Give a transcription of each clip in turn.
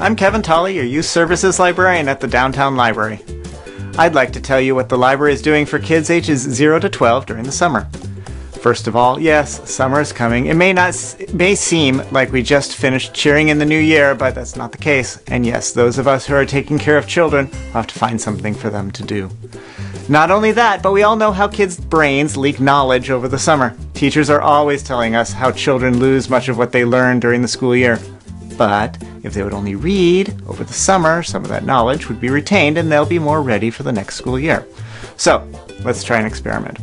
I'm Kevin Tolley, your Youth Services Librarian at the Downtown Library. I'd like to tell you what the library is doing for kids ages 0 to 12 during the summer. First of all, yes, summer is coming. It may seem like we just finished cheering in the new year, but that's not the case. And yes, those of us who are taking care of children will have to find something for them to do. Not only that, but we all know how kids' brains leak knowledge over the summer. Teachers are always telling us how children lose much of what they learn during the school year. But if they would only read over the summer, some of that knowledge would be retained and they'll be more ready for the next school year. So, let's try an experiment.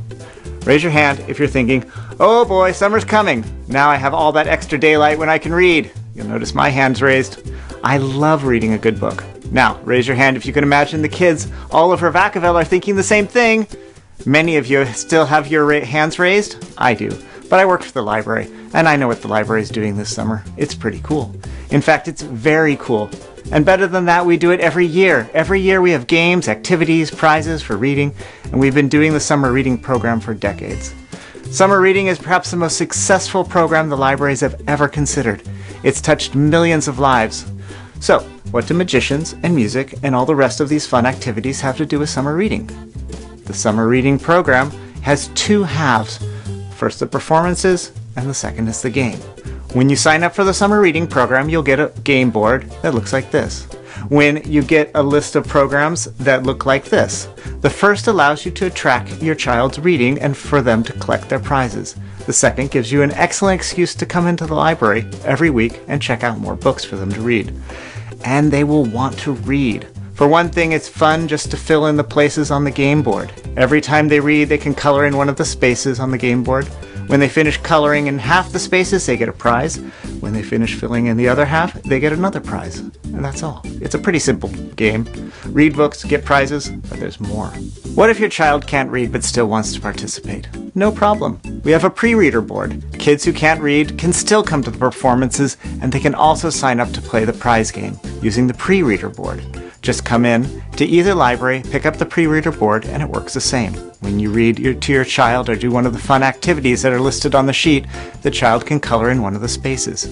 Raise your hand if you're thinking, oh boy, summer's coming. Now I have all that extra daylight when I can read. You'll notice my hand's raised. I love reading a good book. Now, raise your hand if you can imagine the kids all over Vacaville are thinking the same thing. Many of you still have your hands raised. I do. But I work for the library, and I know what the library is doing this summer. It's pretty cool. In fact, it's very cool. And better than that, we do it every year. Every year we have games, activities, prizes for reading, and we've been doing the summer reading program for decades. Summer reading is perhaps the most successful program the libraries have ever considered. It's touched millions of lives. So, what do magicians and music and all the rest of these fun activities have to do with summer reading? The summer reading program has two halves. First, the performances, and the second is the game. When you sign up for the summer reading program, you'll get a game board that looks like this. When you get a list of programs that look like this. The first allows you to track your child's reading and for them to collect their prizes. The second gives you an excellent excuse to come into the library every week and check out more books for them to read. And they will want to read. For one thing, it's fun just to fill in the places on the game board. Every time they read, they can color in one of the spaces on the game board. When they finish coloring in half the spaces, they get a prize. When they finish filling in the other half, they get another prize. And that's all. It's a pretty simple game. Read books, get prizes, but there's more. What if your child can't read but still wants to participate? No problem. We have a pre-reader board. Kids who can't read can still come to the performances, and they can also sign up to play the prize game using the pre-reader board. Just come in to either library, pick up the pre-reader board, and it works the same. When you read to your child or do one of the fun activities that are listed on the sheet, the child can color in one of the spaces.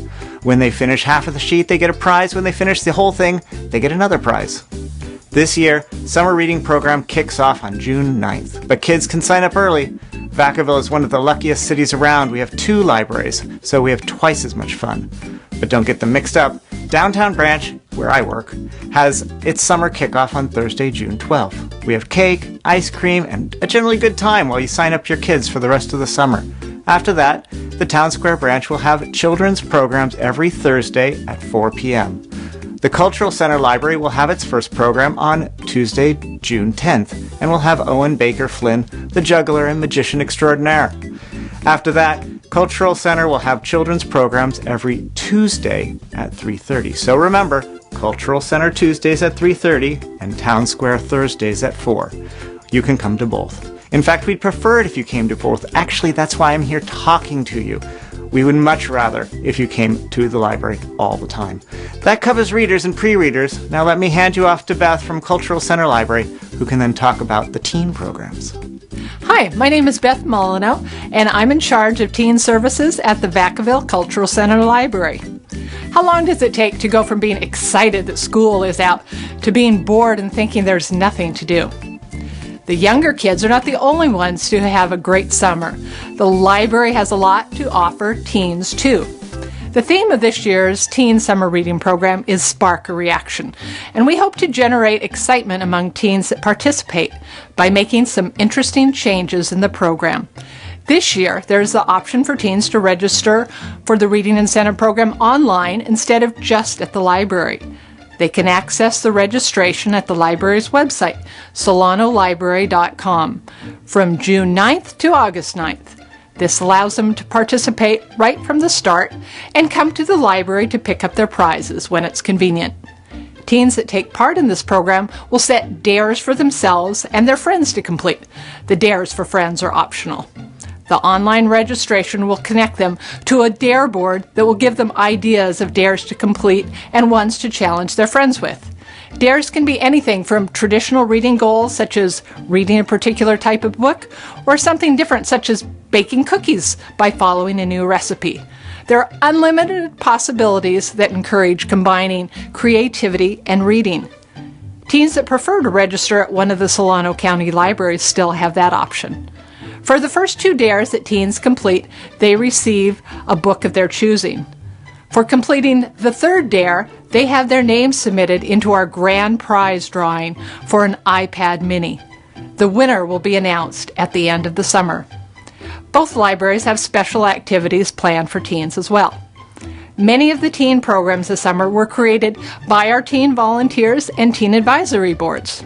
When they finish half of the sheet, they get a prize. When they finish the whole thing, they get another prize. This year, summer reading program kicks off on June 9th, but kids can sign up early. Vacaville is one of the luckiest cities around. We have 2 libraries, so we have twice as much fun. But don't get them mixed up. Downtown Branch, where I work, has its summer kickoff on Thursday, June 12th. We have cake, ice cream, and a generally good time while you sign up your kids for the rest of the summer. After that, the Town Square Branch will have children's programs every Thursday at 4 p.m. The Cultural Center Library will have its first program on Tuesday, June 10th, and will have Owen Baker Flynn, the juggler and magician extraordinaire. After that, Cultural Center will have children's programs every Tuesday at 3:30. So remember, Cultural Center Tuesdays at 3:30 and Town Square Thursdays at 4. You can come to both. In fact, we'd prefer it if you came to both. Actually, that's why I'm here talking to you. We would much rather if you came to the library all the time. That covers readers and pre-readers. Now let me hand you off to Beth from Cultural Center Library, who can then talk about the teen programs. Hi, my name is Beth Molyneux, and I'm in charge of teen services at the Vacaville Cultural Center Library. How long does it take to go from being excited that school is out to being bored and thinking there's nothing to do? The younger kids are not the only ones to have a great summer. The library has a lot to offer teens too. The theme of this year's Teen Summer Reading Program is Spark a Reaction, and we hope to generate excitement among teens that participate by making some interesting changes in the program. This year, there's the option for teens to register for the Reading Incentive Program online instead of just at the library. They can access the registration at the library's website, solanolibrary.com, from June 9th to August 9th. This allows them to participate right from the start and come to the library to pick up their prizes when it's convenient. Teens that take part in this program will set dares for themselves and their friends to complete. The dares for friends are optional. The online registration will connect them to a dare board that will give them ideas of dares to complete and ones to challenge their friends with. Dares can be anything from traditional reading goals, such as reading a particular type of book, or something different, such as baking cookies by following a new recipe. There are unlimited possibilities that encourage combining creativity and reading. Teens that prefer to register at one of the Solano County libraries still have that option. For the first 2 dares that teens complete, they receive a book of their choosing. For completing the 3rd dare, they have their names submitted into our grand prize drawing for an iPad mini. The winner will be announced at the end of the summer. Both libraries have special activities planned for teens as well. Many of the teen programs this summer were created by our teen volunteers and teen advisory boards.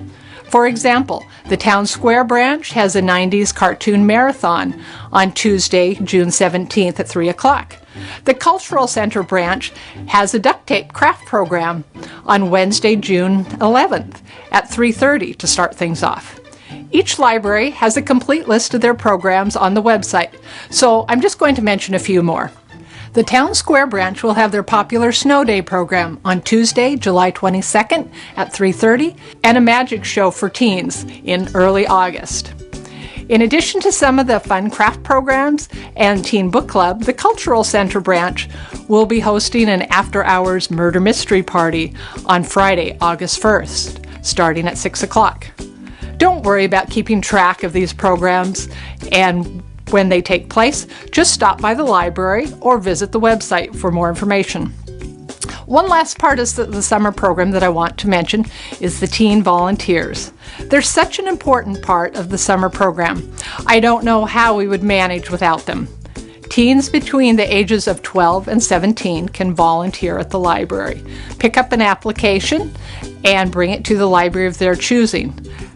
For example, the Town Square branch has a 90s cartoon marathon on Tuesday, June 17th at 3 o'clock. The Cultural Center branch has a duct tape craft program on Wednesday, June 11th at 3:30 to start things off. Each library has a complete list of their programs on the website, so I'm just going to mention a few more. The Town Square branch will have their popular Snow Day program on Tuesday, July 22nd at 3:30, and a magic show for teens in early August. In addition to some of the fun craft programs and Teen Book Club, the Cultural Center branch will be hosting an after-hours murder mystery party on Friday, August 1st, starting at 6 o'clock. Don't worry about keeping track of these programs and when they take place. Just stop by the library or visit the website for more information. One last part of the summer program that I want to mention is the teen volunteers. They're such an important part of the summer program. I don't know how we would manage without them. Teens between the ages of 12 and 17 can volunteer at the library. Pick up an application and bring it to the library of their choosing.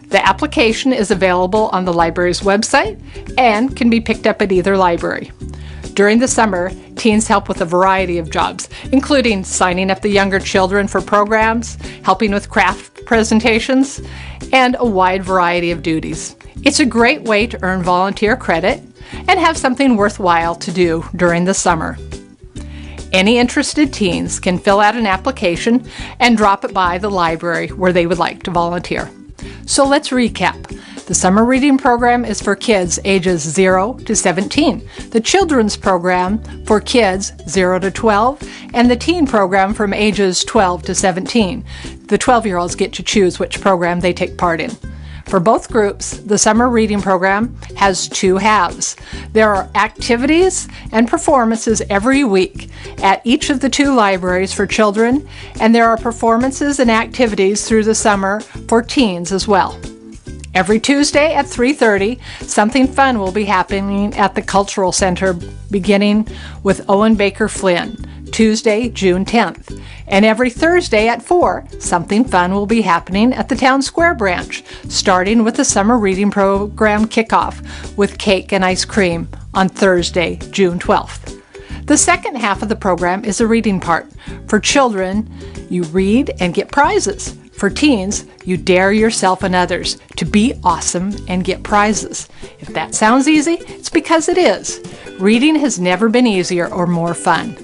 The application is available on the library's website and can be picked up at either library. During the summer, teens help with a variety of jobs, including signing up the younger children for programs, helping with craft presentations, and a wide variety of duties. It's a great way to earn volunteer credit and have something worthwhile to do during the summer. Any interested teens can fill out an application and drop it by the library where they would like to volunteer. So let's recap. The summer reading program is for kids ages 0 to 17, the children's program for kids 0 to 12, and the teen program from ages 12 to 17. The 12-year-olds get to choose which program they take part in. For both groups, the summer reading program has 2 halves. There are activities and performances every week at each of the 2 libraries for children, and there are performances and activities through the summer for teens as well. Every Tuesday at 3:30, something fun will be happening at the Cultural Center, beginning with Owen Baker Flynn, Tuesday, June 10th. And every Thursday at 4, something fun will be happening at the Town Square branch, starting with the summer reading program kickoff with cake and ice cream on Thursday, June 12th. The second half of the program is a reading part. For children, you read and get prizes. For teens, you dare yourself and others to be awesome and get prizes. If that sounds easy, it's because it is. Reading has never been easier or more fun.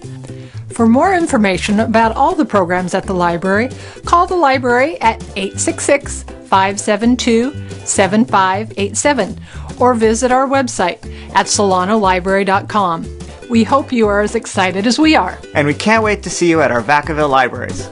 For more information about all the programs at the library, call the library at 866-572-7587 or visit our website at solanolibrary.com. We hope you are as excited as we are. And we can't wait to see you at our Vacaville libraries.